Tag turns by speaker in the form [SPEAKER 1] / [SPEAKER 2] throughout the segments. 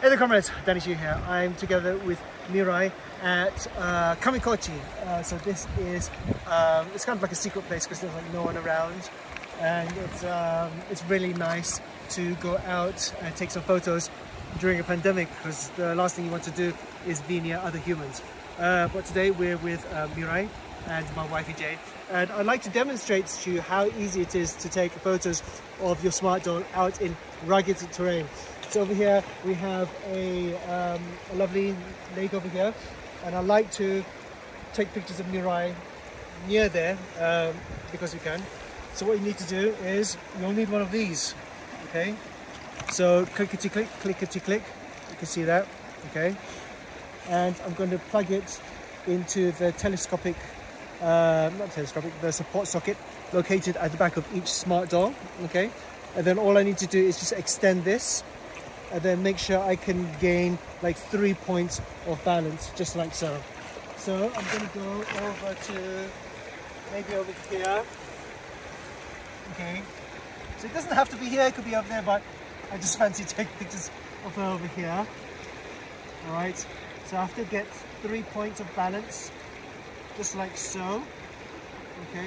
[SPEAKER 1] Hey there comrades, Danny Xu here. I'm together with Mirai at Kamikochi. So this is, it's kind of like a secret place because there's like no one around, and it's really nice to go out and take some photos during a pandemic, because the last thing you want to do is be near other humans. But today we're with Mirai and my wifey Jane, and I'd like to demonstrate to you how easy it is to take photos of your smart drone out in rugged terrain. So over here we have a lovely lake over here, and I like to take pictures of Mirai near there because we can. So what you need to do is you'll need one of these. Okay, so clickety-click, clickety-click, you can see that. Okay, and I'm going to plug it into the telescopic, not telescopic, the support socket located at the back of each smart doll. Okay, and then all I need to do is just extend this and then make sure I can gain like 3 points of balance, just like so. So I'm going to go over to maybe over here. Okay, so it doesn't have to be here, it could be over there, but I just fancy taking pictures of her over here. All right, so I have to get 3 points of balance, just like so. Okay,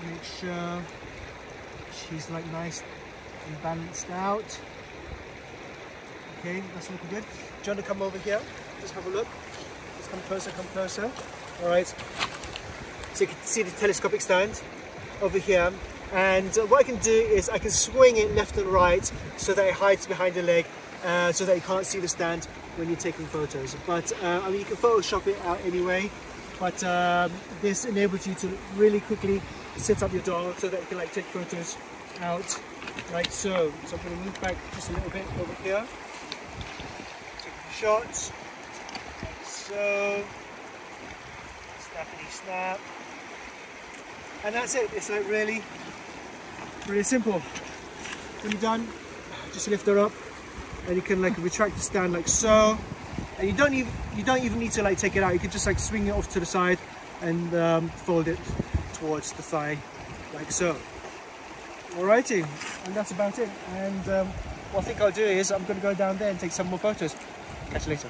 [SPEAKER 1] make sure she's like nice and balanced out. Okay, that's looking good. Do you want to come over here? Just have a look. Just come closer, come closer. All right. So you can see the telescopic stand over here. And what I can do is I can swing it left and right so that it hides behind the leg, so that you can't see the stand when you're taking photos. But I mean, you can Photoshop it out anyway. But this enables you to really quickly set up your doll so that you can like take photos out like so. So I'm going to move back just a little bit over here, take a few shots, like so, snappity snap, and that's it. It's like really simple. When you're done, just lift her up and you can like retract the stand like so, and you don't even need to like take it out. You can just like swing it off to the side and fold it towards the thigh like so. Alrighty, and that's about it. And what I think I'll do is I'm going to go down there and take some more photos. Catch you later.